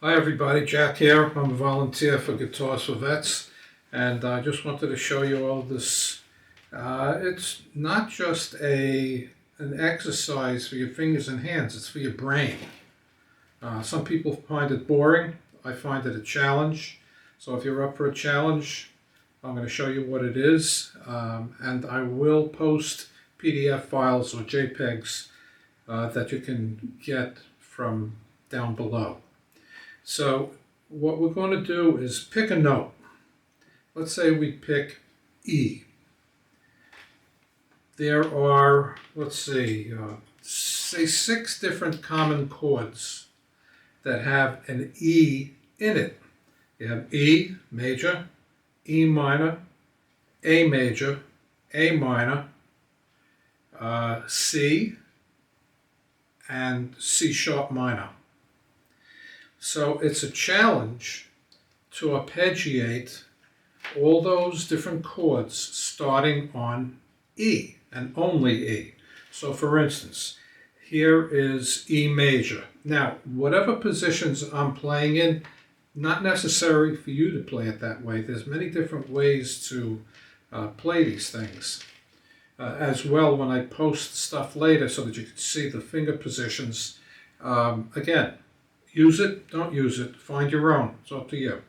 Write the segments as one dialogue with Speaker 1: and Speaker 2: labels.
Speaker 1: Hi everybody, Jack here. I'm a volunteer for Guitars for Vets, and I just wanted to show you all this. It's not just an exercise for your fingers and hands, it's for your brain. Some people find it boring. I find it a challenge. So if you're up for a challenge, I'm going to show you what it is, and I will post PDF files or JPEGs that you can get from down below. So what we're going to do is pick a note. Let's say we pick E. There are, say 6 different common chords that have an E in it. You have E major, E minor, A major, A minor, C, and C sharp minor. So it's a challenge to arpeggiate all those different chords starting on E and only E. So for instance, here is E major. Now, whatever positions I'm playing in, not necessary for you to play it that way. There's many different ways to play these things. As well, when I post stuff later so that you can see the finger positions, again, use it, don't use it, find your own. It's up to you.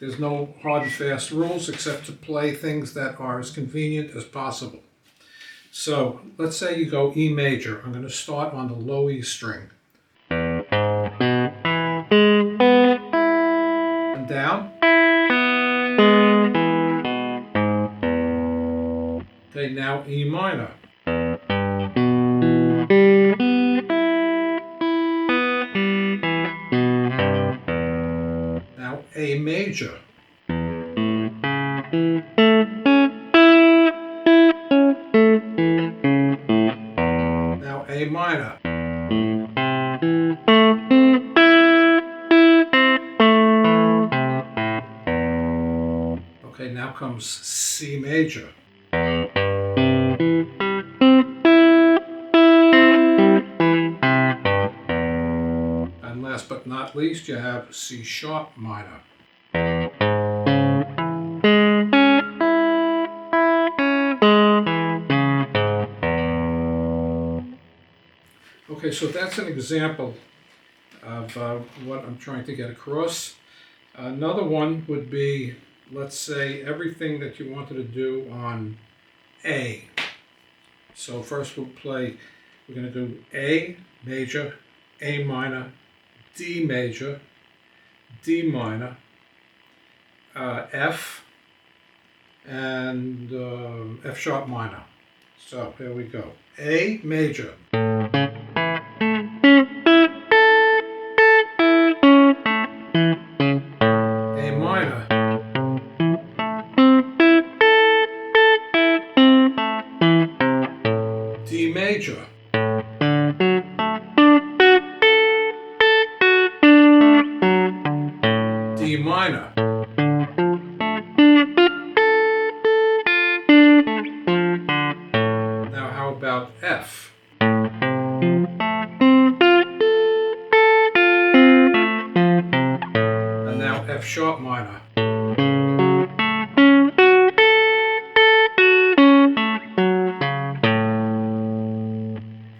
Speaker 1: There's no hard and fast rules except to play things that are as convenient as possible. So let's say you go E major. I'm going to start on the low E string. And down. Okay, now E minor. Now A major. Now A minor. Okay, now comes C major. And last but not least, you have C sharp minor. Okay, so that's an example of what I'm trying to get across. Another one would be, let's say, everything that you wanted to do on A. So first we're going to do A major, A minor, D major, D minor, F, and F sharp minor. So here we go. A major. A minor. D major. D minor. Now how about F? And now F sharp minor.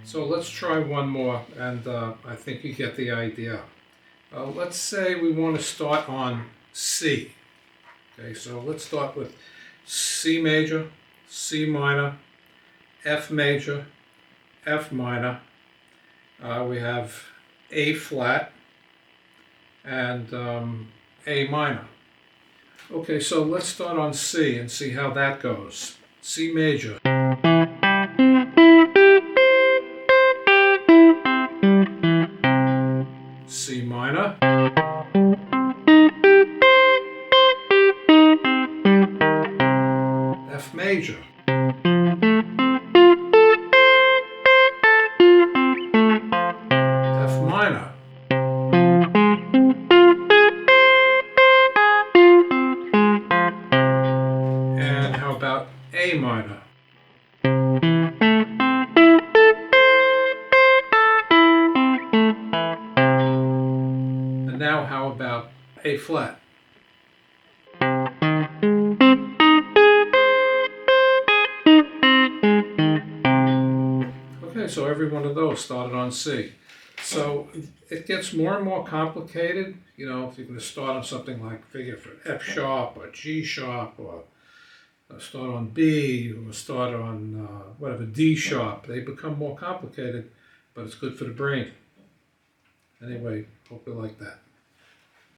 Speaker 1: So let's try one more, and I think you get the idea. Let's say we want to start on C. Okay, so let's start with C major, C minor, F major, F minor. We have A flat and A minor. Okay, so let's start on C and see how that goes. C major. C minor. F major. F minor. And how about A minor? now Now how about A flat? Okay, so every one of those started on C. So it gets more and more complicated. You know, if you're going to start on something like figure for F sharp or G sharp, or start on B, or start on whatever, D sharp, they become more complicated, but it's good for the brain. Anyway, hope you like that.